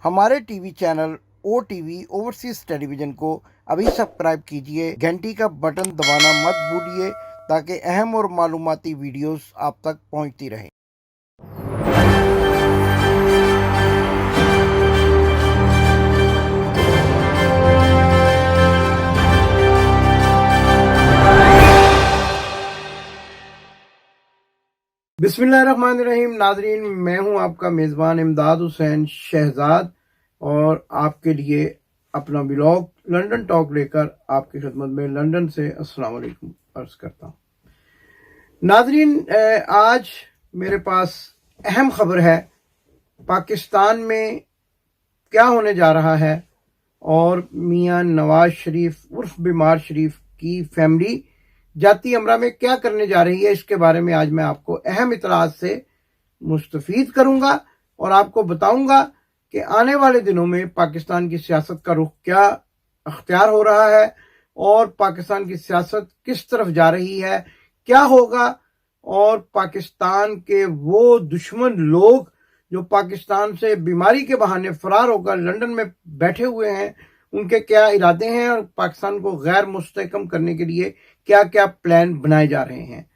हमारे TV channel OTV overseas television को अभी सब्सक्राइब कीजिए, घंटी का बटन दबाना मत भूलिए ताकि अहम और मालूमाती वीडियोस आप तक पहुंचती रहें। बिस्मिल्लाहिर्रहमानिर्रहीम। नाजरीन, मैं हूं आपका मेज़बान इमदाद हुसैन शहजाद और आपके लिए अपना व्लॉग लंदन टॉक लेकर आपकी खिदमत में लंदन से अस्सलाम वालेकुम अर्ज करता हूं। नाजरीन, आज मेरे पास अहम खबर है। पाकिस्तान में क्या होने जा रहा है और मियां नवाज शरीफ उर्फ बीमार शरीफ की फैमिली जाती अमरा में क्या करने जा रही है, इसके बारे में आज मैं आपको अहम इतलात से मुस्तफीद करूंगा और आपको बताऊंगा कि आने वाले दिनों में पाकिस्तान की सियासत का रुख क्या अख्तियार हो रहा है और पाकिस्तान की सियासत किस तरफ जा रही है, क्या होगा और पाकिस्तान के वो दुश्मन लोग जो पाकिस्तान से बीमारी के बहाने फरार होकर लंदन में बैठे हुए हैं, उनके क्या इरादे हैं और पाकिस्तान को गैर मुस्तहकम करने के लिए क्या क्या प्लान बनाए जा रहे हैं।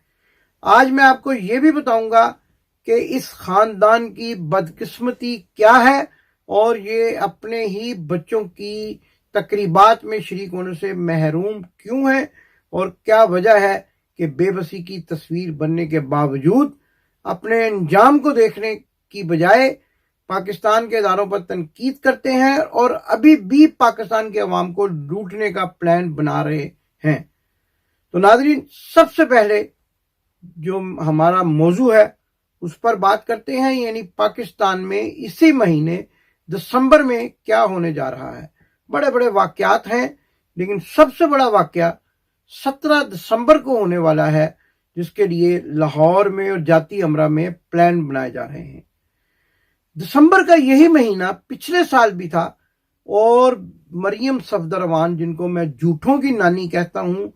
आज मैं आपको ये भी बताऊंगा कि इस खानदान की बदकिस्मती क्या है और ये अपने ही बच्चों की तकरीबात में शरीक होने से महरूम क्यों है और क्या वजह है कि बेबसी की तस्वीर बनने के बावजूद अपने अंजाम को देखने की बजाय पाकिस्तान के इदारों पर तनकीद करते हैं और अभी भी पाकिस्तान के अवाम को लूटने का प्लान बना रहे हैं। तो नाज़रीन, सबसे पहले जो हमारा मौजू है उस पर बात करते हैं, यानी पाकिस्तान में इसी महीने दिसंबर में क्या होने जा रहा है। बड़े बड़े वाकयात हैं, लेकिन सबसे बड़ा वाकया 17 दिसंबर को होने वाला है, जिसके लिए लाहौर में और जाती अमरा में प्लान बनाए जा रहे हैं। दिसंबर का यही महीना पिछले साल भी था और मरियम सफदरवान, जिनको मैं झूठों की नानी कहता हूं,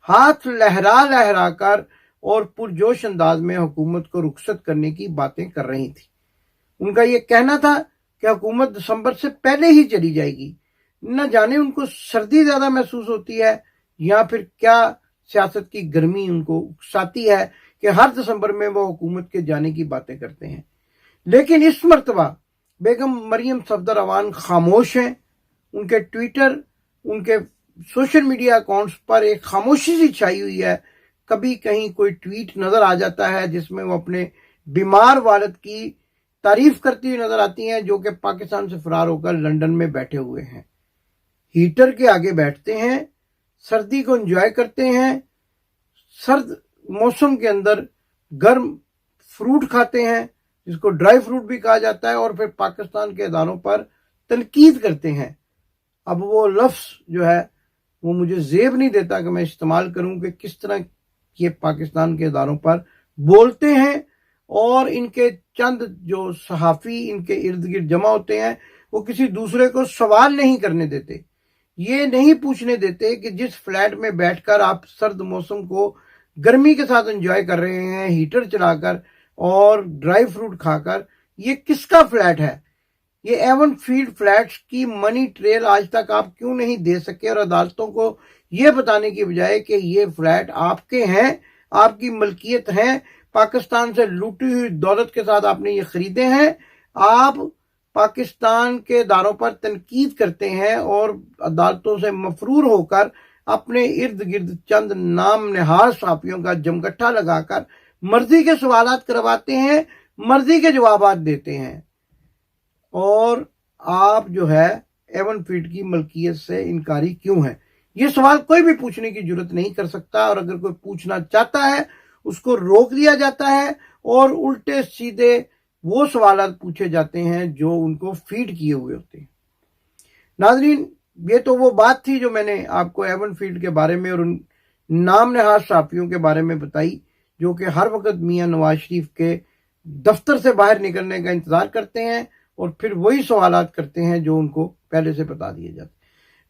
हाथ लहरा लहरा कर और पुरजोश अंदाज में हुकूमत को रुखसत करने की बातें कर रही थी। उनका यह कहना था कि हुकूमत दिसंबर से पहले ही चली जाएगी। न जाने उनको सर्दी ज्यादा महसूस होती है या फिर क्या सियासत की गर्मी उनको उकसाती है कि हर दिसंबर में वो हुकूमत के जाने की बातें करते हैं। लेकिन इस मर्तबा बेगम मरियम सफदरवान खामोश हैं। उनके ट्विटर, उनके सोशल मीडिया अकाउंट्स पर एक खामोशी सी छाई हुई है। कभी कहीं कोई ट्वीट नजर आ जाता है जिसमें वो अपने बीमार वालिद की तारीफ करती हुई नजर आती हैं, जो कि पाकिस्तान से फरार होकर लंदन में बैठे हुए हैं, हीटर के आगे बैठते हैं, सर्दी को एंजॉय करते हैं, सर्द मौसम के अंदर गर्म फ्रूट खाते हैं जिसको ड्राई फ्रूट भी कहा जाता है, और फिर पाकिस्तान के इदारों पर तनकीद करते हैं। अब वो लफ्ज जो है वो मुझे जेब नहीं देता कि मैं इस्तेमाल करूं कि किस तरह ये पाकिस्तान के इदारों पर बोलते हैं, और इनके चंद जो सहाफ़ी इनके इर्द गिर्द जमा होते हैं वो किसी दूसरे को सवाल नहीं करने देते। ये नहीं पूछने देते कि जिस फ्लैट में बैठकर आप सर्द मौसम को गर्मी के साथ एंजॉय कर रहे हैं, हीटर चलाकर और ड्राई फ्रूट खाकर, ये किसका फ्लैट है। ये एवन फील्ड फ्लैट्स की मनी ट्रेल आज तक आप क्यों नहीं दे सके और अदालतों को ये बताने की बजाय कि ये फ्लैट आपके हैं, आपकी मलकियत हैं, पाकिस्तान से लूटी हुई दौलत के साथ आपने ये खरीदे हैं। आप पाकिस्तान के इदारों पर तनकीद करते हैं और अदालतों से मफरूर होकर अपने इर्द गिर्द चंद नाम नहाज साफियों का जमगट्ठा लगाकर मर्जी के सवालात करवाते हैं, मर्जी के जवाबात देते हैं, और आप जो है एवन फील्ड की मलकियत से इनकारी क्यों है। ये सवाल कोई भी पूछने की जरूरत नहीं कर सकता, और अगर कोई पूछना चाहता है उसको रोक दिया जाता है और उल्टे सीधे वो सवालात पूछे जाते हैं जो उनको फीड किए हुए होते हैं। नाजरीन, ये तो वो बात थी जो मैंने आपको एवन फील्ड के बारे में और उन नाम नहाज साफियों के बारे में बताई, जो कि हर वक्त मियां नवाज शरीफ के दफ्तर से बाहर निकलने का इंतजार करते हैं और फिर वही सवालात करते हैं जो उनको पहले से बता दिए जाते।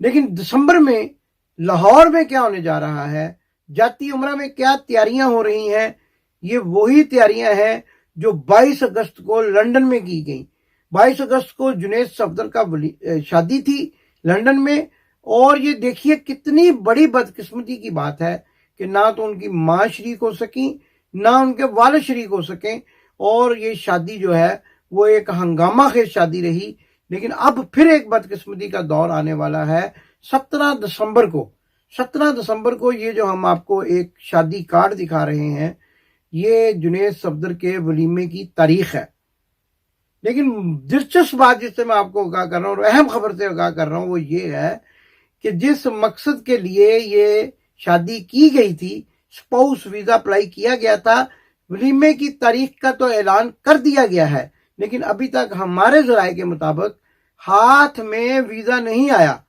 लेकिन दिसंबर में लाहौर में क्या होने जा रहा है, जाती उमरा में क्या तैयारियां हो रही हैं, ये वही तैयारियां हैं जो 22 अगस्त को लंदन में की गई। 22 अगस्त को जुनैद सफदर का शादी थी लंदन में। और ये देखिए कितनी बड़ी बदकिस्मती की बात है कि ना तो उनकी माँ शरीक हो सकी, ना उनके वालिद शरीक हो सके, और ये शादी जो है वो एक हंगामा खेज शादी रही। लेकिन अब फिर एक बदकिस्मती का दौर आने वाला है 17 दिसंबर को। 17 दिसंबर को ये जो हम आपको एक शादी कार्ड दिखा रहे हैं, ये जुनैद सफदर के वलीमे की तारीख है। लेकिन दिलचस्प बात जिससे मैं आपको आगाह कर रहा हूँ और अहम खबर से आगाह कर रहा हूँ वो ये है कि जिस मकसद के लिए ये शादी की गई थी, स्पाउस वीजा अप्लाई किया गया था, वलीमे की तारीख का तो ऐलान कर दिया गया है, लेकिन अभी तक हमारे जराये के मुताबिक हाथ में वीजा नहीं आया।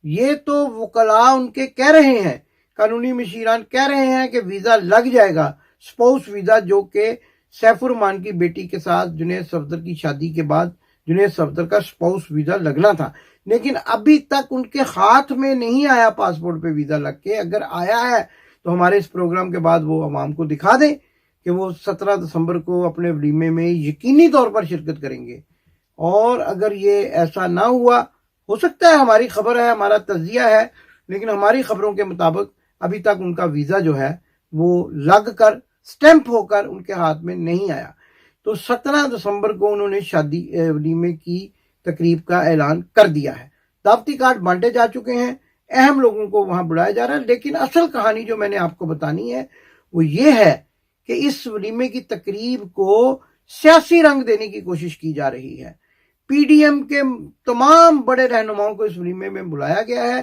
ये तो वकला उनके कह रहे हैं, कानूनी मशीरान कह रहे हैं कि वीजा लग जाएगा, स्पाउस वीजा, जो कि सैफुर रहमान की बेटी के साथ जुनैद सफदर की शादी के बाद जुनैद सफदर का स्पाउस वीजा लगना था। लेकिन अभी तक उनके हाथ में नहीं आया पासपोर्ट पे वीजा लग के। अगर आया है तो हमारे इस प्रोग्राम के बाद वो अवाम को दिखा दें कि वो 17 दिसंबर को अपने वलीमे में यकीनी तौर पर शिरकत करेंगे। और अगर ये ऐसा ना हुआ, हो सकता है, हमारी खबर है, हमारा तज्जिया है, लेकिन हमारी खबरों के मुताबिक अभी तक उनका वीजा जो है वो लग कर स्टैंप होकर उनके हाथ में नहीं आया। तो 17 दिसंबर को उन्होंने शादी वलीमे की तकरीब का ऐलान कर दिया है। दावती कार्ड बांटे जा चुके हैं, अहम लोगों को वहां बुलाया जा रहा है। लेकिन असल कहानी जो मैंने आपको बतानी है वो ये है कि इस वलीमे की तकरीब को सियासी रंग देने की कोशिश की जा रही है। पीडीएम के तमाम बड़े रहनुमाओं को इस वलीमे में बुलाया गया है,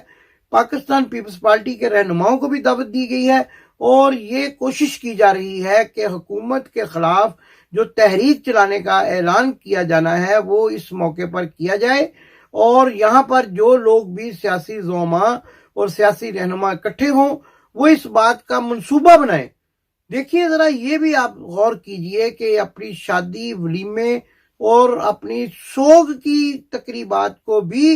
पाकिस्तान पीपल्स पार्टी के रहनुमाओं को भी दावत दी गई है, और ये कोशिश की जा रही है कि हुकूमत के खिलाफ जो तहरीक चलाने का ऐलान किया जाना है वो इस मौके पर किया जाए, और यहाँ पर जो लोग भी सियासी ज़ोमा और सियासी रहनुमा इकट्ठे हों वो इस बात का मंसूबा बनाएं। देखिए जरा ये भी आप गौर कीजिए कि अपनी शादी, वलीमे और अपनी सोग की तकरीबात को भी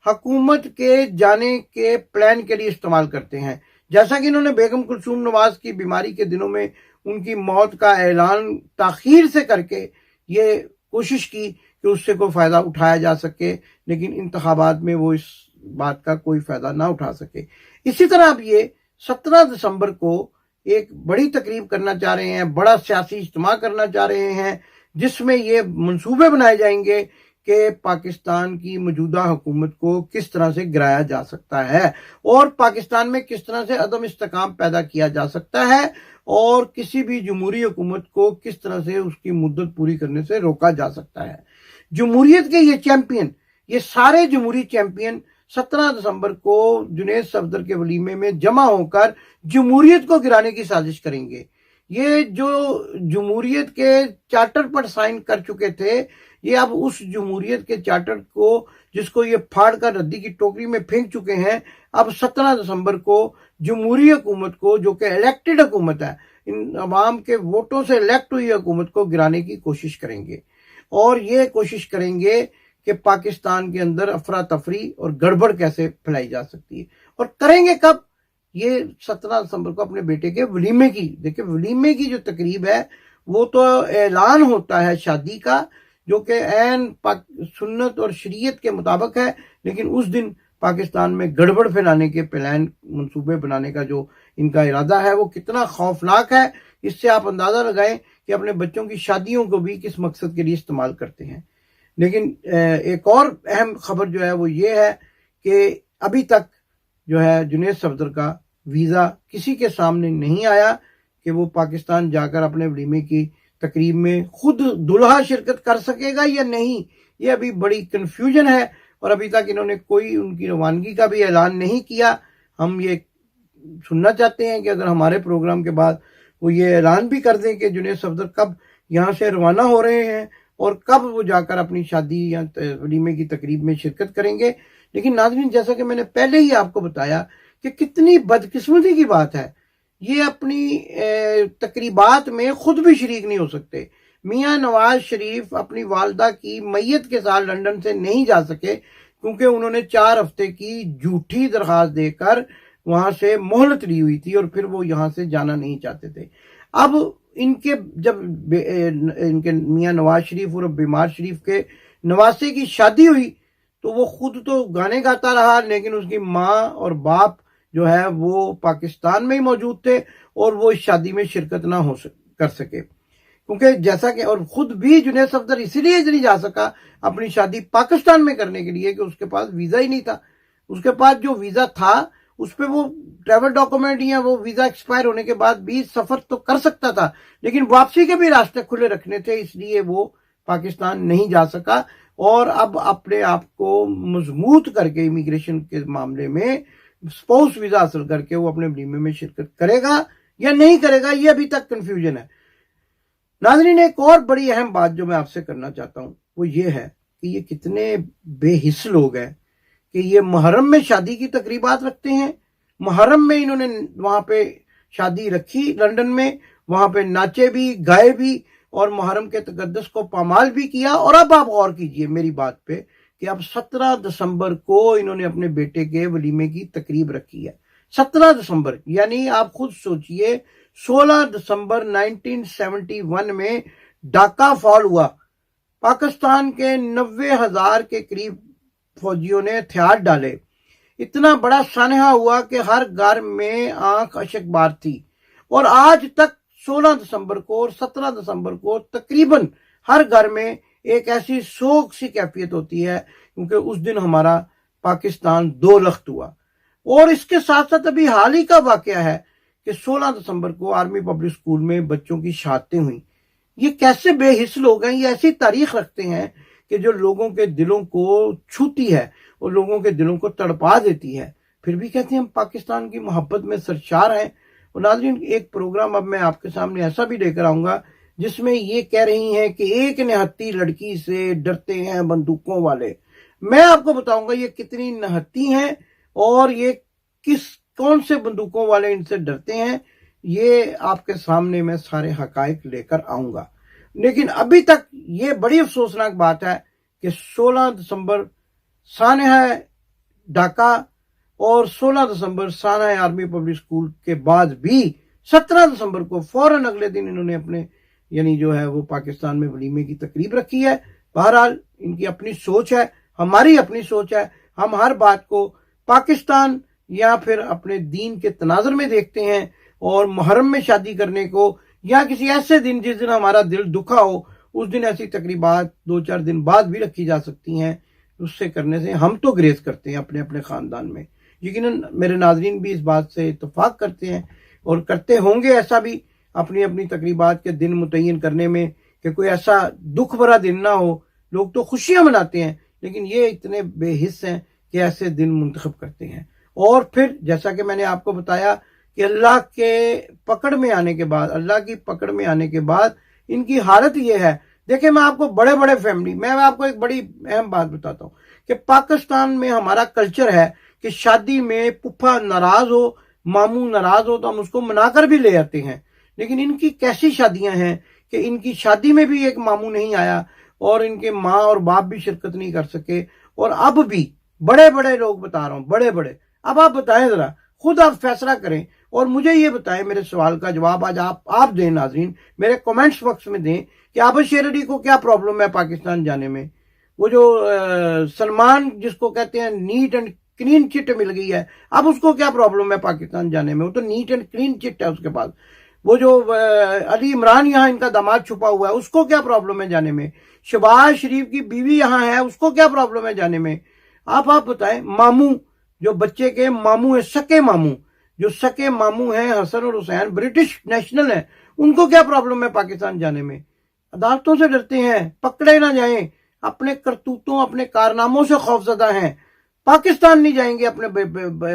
हुकूमत के जाने के प्लान के लिए इस्तेमाल करते हैं। जैसा कि इन्होंने बेगम कुलसूम नवाज की बीमारी के दिनों में उनकी मौत का ऐलान ताखीर से करके ये कोशिश की कि उससे कोई फायदा उठाया जा सके, लेकिन इंतखाबात में वो इस बात का कोई फायदा ना उठा सके। इसी तरह अब ये 17 दिसंबर को एक बड़ी तकरीब करना चाह रहे हैं, बड़ा सियासी इज्तिमा करना चाह रहे हैं, जिसमें ये मंसूबे बनाए जाएंगे कि पाकिस्तान की मौजूदा हुकूमत को किस तरह से गिराया जा सकता है और पाकिस्तान में किस तरह से अदम इस्तेकाम पैदा किया जा सकता है और किसी भी जमहूरी हुकूमत को किस तरह से उसकी मुद्दत पूरी करने से रोका जा सकता है। जमहूरियत के ये चैंपियन, ये सारे जमहूरी चैंपियन 17 दिसंबर को जुनैद सफदर के वलीमे में जमा होकर जमहूरियत को गिराने की साजिश करेंगे। ये जो जमहूरियत के चार्टर पर साइन कर चुके थे, ये अब उस जमहूरियत के चार्टर को, जिसको ये फाड़ कर रद्दी की टोकरी में फेंक चुके हैं, अब 17 दिसंबर को जमहूरी हुकूमत को, जो कि इलेक्टेड हुकूमत है, इन अवाम के वोटों से इलेक्ट हुई हुकूमत को गिराने की कोशिश करेंगे। और ये कोशिश करेंगे कि पाकिस्तान के अंदर अफरा तफरी और गड़बड़ कैसे फैलाई जा सकती है। और करेंगे कब? ये 17 दिसंबर को अपने बेटे के वलीमे की, देखिए वलीमे की जो तकरीब है वो तो ऐलान होता है शादी का, जो कि ऐन सुन्नत और शरीयत के मुताबिक है, लेकिन उस दिन पाकिस्तान में गड़बड़ फैलाने के प्लान, मंसूबे बनाने का जो इनका इरादा है वो कितना खौफनाक है। इससे आप अंदाजा लगाएं कि अपने बच्चों की शादियों को भी किस मकसद के लिए इस्तेमाल करते हैं। लेकिन एक और अहम खबर जो है वो ये है कि अभी तक जो है जुनैद सफदर का वीज़ा किसी के सामने नहीं आया कि वो पाकिस्तान जाकर अपने वलीमे की तकरीब में खुद दुल्हा शिरकत कर सकेगा या नहीं। ये अभी बड़ी कंफ्यूजन है और अभी तक इन्होंने कोई उनकी रवानगी का भी ऐलान नहीं किया। हम ये सुनना चाहते हैं कि अगर हमारे प्रोग्राम के बाद वो ये ऐलान भी कर दें कि जुनैद सफदर कब यहाँ से रवाना हो रहे हैं और कब वो जाकर अपनी शादी या वलीमे की तकरीब में शिरकत करेंगे। लेकिन नाज़रीन, जैसा कि मैंने पहले ही आपको बताया कि कितनी बदकिस्मती की बात है, ये अपनी तकरीबात में खुद भी शरीक नहीं हो सकते। मियाँ नवाज शरीफ अपनी वालदा की मैयत के साथ लंदन से नहीं जा सके क्योंकि उन्होंने 4 हफ्ते की झूठी दरखास्त देकर वहां से मोहलत ली हुई थी और फिर वो यहाँ से जाना नहीं चाहते थे। अब इनके जब इनके मियाँ नवाज शरीफ और बीमार शरीफ के नवासे की शादी हुई तो वो खुद तो गाने गाता रहा, लेकिन उसकी माँ और बाप जो है वो पाकिस्तान में ही मौजूद थे और वो इस शादी में शिरकत ना कर सके, क्योंकि जैसा कि और खुद भी जुनैद सफदर इसीलिए नहीं जा सका अपनी शादी पाकिस्तान में करने के लिए कि उसके पास वीजा ही नहीं था। उसके पास जो वीजा था उस पर वो ट्रैवल डॉक्यूमेंट या वो वीजा एक्सपायर होने के बाद भी सफर तो कर सकता था, लेकिन वापसी के भी रास्ते खुले रखने थे, इसलिए वो पाकिस्तान नहीं जा सका। और अब अपने आप को मजबूत करके इमिग्रेशन के मामले में स्पाउस वीजा हासिल करके वो अपने वलीमे में शिरकत करेगा या नहीं करेगा, ये अभी तक कंफ्यूजन है। नाज़रीन, एक और बड़ी अहम बात जो मैं आपसे करना चाहता हूं वो ये है कि ये कितने बेहिस लोग हैं कि ये मुहर्रम में शादी की तकरीबात रखते हैं। मुहर्रम में इन्होंने वहां पे शादी रखी लंदन में, वहां पे नाचे भी, गाए भी और मुहर्रम के तकद्दस को पामाल भी किया। और अब आप गौर कीजिए मेरी बात पे कि अब 17 दिसंबर को इन्होंने अपने बेटे के वलीमे की तकरीब रखी है। 17 दिसंबर, यानी आप खुद सोचिए 16 दिसंबर 1971 में ढाका फॉल हुआ। पाकिस्तान के 90,000 के करीब फौजियों ने हथियार डाले। इतना बड़ा सानहा हुआ कि हर घर में आंख अशकबार थी। और आज तक 16 दिसंबर को और 17 दिसंबर को तकरीबन हर घर में एक ऐसी शोक सी कैफियत होती है, क्योंकि उस दिन हमारा पाकिस्तान दो लख्त हुआ। और इसके साथ साथ अभी हाल ही का वाकया है कि 16 दिसंबर को आर्मी पब्लिक स्कूल में बच्चों की शहादतें हुई। ये कैसे बेहिस लोग हैं, ये ऐसी तारीख रखते हैं कि जो लोगों के दिलों को छूती है और लोगों के दिलों को तड़पा देती है, फिर भी कहते हैं हम पाकिस्तान की मोहब्बत में सरशार हैं। और नाज़रीन, एक प्रोग्राम अब मैं आपके सामने ऐसा भी लेकर आऊंगा जिसमें ये कह रही हैं कि एक निहत्ती लड़की से डरते हैं बंदूकों वाले। मैं आपको बताऊंगा ये कितनी निहत्ती हैं और ये कौन से बंदूकों वाले इनसे डरते हैं, ये आपके सामने मैं सारे हकायक लेकर आऊंगा। लेकिन अभी तक ये बड़ी अफसोसनाक बात है कि 16 दिसंबर सानहा ढाका और 16 दिसंबर सानहा आर्मी पब्लिक स्कूल के बाद भी 17 दिसंबर को फौरन अगले दिन इन्होंने अपने यानी जो है वो पाकिस्तान में वलीमे की तकरीब रखी है। बहरहाल इनकी अपनी सोच है, हमारी अपनी सोच है। हम हर बात को पाकिस्तान या फिर अपने दीन के तनाजुर में देखते हैं, और मुहर्रम में शादी करने को या किसी ऐसे दिन जिस दिन हमारा दिल दुखा हो उस दिन ऐसी तकरीबात 2-4 दिन बाद भी रखी जा सकती हैं। उससे करने से हम तो ग्रेस करते हैं अपने अपने खानदान में। यकीनन मेरे नाजरीन भी इस बात से इत्तफाक करते हैं और करते होंगे ऐसा भी अपनी अपनी तकरीबात के दिन मुतय्यन करने में कि कोई ऐसा दुख भरा दिन ना हो। लोग तो खुशियां मनाते हैं, लेकिन ये इतने बेहिस हैं कि ऐसे दिन मुंतखब करते हैं। और फिर जैसा कि मैंने आपको बताया कि अल्लाह के पकड़ में आने के बाद, अल्लाह की पकड़ में आने के बाद इनकी हालत ये है। देखिए, मैं आपको बड़े बड़े फैमिली, मैं आपको एक बड़ी अहम बात बताता हूँ कि पाकिस्तान में हमारा कल्चर है कि शादी में पुप्पा नाराज हो, मामू नाराज हो तो हम उसको मनाकर भी ले आते हैं। लेकिन इनकी कैसी शादियां हैं कि इनकी शादी में भी एक मामू नहीं आया और इनके माँ और बाप भी शिरकत नहीं कर सके। और अब भी बड़े बड़े लोग, बता रहा हूं बड़े बड़े, अब आप बताएं जरा, खुद आप फैसला करें और मुझे ये बताएं, मेरे सवाल का जवाब आज आप दें नाजरीन, मेरे कमेंट्स बॉक्स में दें कि आबिद शेर अली को क्या प्रॉब्लम है पाकिस्तान जाने में। वो जो सलमान जिसको कहते हैं नीट एंड क्लीन चिट मिल गई है, अब उसको क्या प्रॉब्लम है पाकिस्तान जाने में? वो तो नीट एंड क्लीन चिट है उसके पास। वो जो अली इमरान यहाँ इनका दामाद छुपा हुआ है, उसको क्या प्रॉब्लम है जाने में? शहबाज शरीफ की बीवी यहाँ है, उसको क्या प्रॉब्लम है जाने में? आप बताएं। मामू, जो बच्चे के मामू है, सके मामू, जो सके मामू हैं हसन और हुसैन, ब्रिटिश नेशनल है, उनको क्या प्रॉब्लम है पाकिस्तान जाने में? अदालतों से डरते हैं, पकड़े ना जाएं, अपने करतूतों अपने कारनामों से खौफजदा हैं, पाकिस्तान नहीं जाएंगे अपने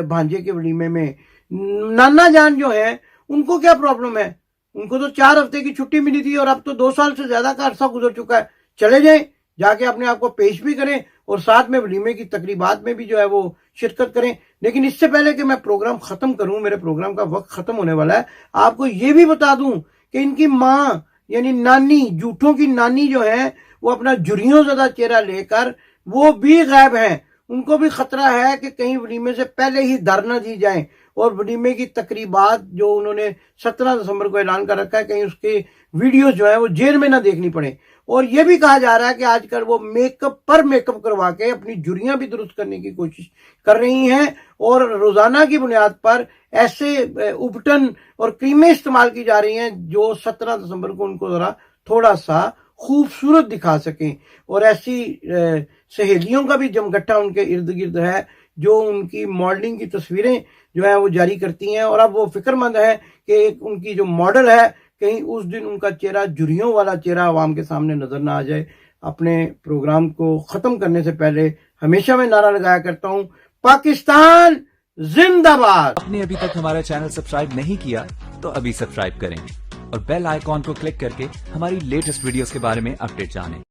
भांजे के वलीमे में। नाना जान जो है उनको क्या प्रॉब्लम है? उनको तो 4 हफ्ते की छुट्टी मिली थी और अब तो 2 साल से ज्यादा का अरसा गुजर चुका है। चले जाएं, जाके अपने आप को पेश भी करें और साथ में वलीमे की तकरीबात में भी जो है वो शिरकत करें। लेकिन इससे पहले कि मैं प्रोग्राम खत्म करूं, मेरे प्रोग्राम का वक्त खत्म होने वाला है, आपको ये भी बता दूं कि इनकी माँ यानी नानी, जूठों की नानी जो है वो अपना जुर्रियों ज़्यादा चेहरा लेकर वो भी गायब हैं। उनको भी खतरा है कि कहीं वलीमे से पहले ही दर न दी जाए और वलीमे की तकरीबात जो उन्होंने 17 दिसंबर को ऐलान कर रखा है, कहीं उसके वीडियो जो है वो जेल में ना देखनी पड़े। और ये भी कहा जा रहा है कि आजकल वो मेकअप पर मेकअप करवा के अपनी झुर्रियां भी दुरुस्त करने की कोशिश कर रही हैं और रोजाना की बुनियाद पर ऐसे उपटन और क्रीमें इस्तेमाल की जा रही हैं जो 17 दिसंबर को उनको जरा थोड़ा सा खूबसूरत दिखा सकें। और ऐसी सहेलियों का भी जमघट्टा उनके इर्द गिर्द है जो उनकी मॉडलिंग की तस्वीरें जो है वो जारी करती हैं। और अब वो फिक्रमंद है कि एक उनकी जो मॉडल है कहीं उस दिन उनका चेहरा झुर्रियों वाला चेहरा आवाम के सामने नजर ना आ जाए। अपने प्रोग्राम को खत्म करने से पहले हमेशा मैं नारा लगाया करता हूं, पाकिस्तान जिंदाबाद। आपने अभी तक हमारा चैनल सब्सक्राइब नहीं किया तो अभी सब्सक्राइब करें और बेल आइकॉन को क्लिक करके हमारी लेटेस्ट वीडियोस के बारे में अपडेट जानें।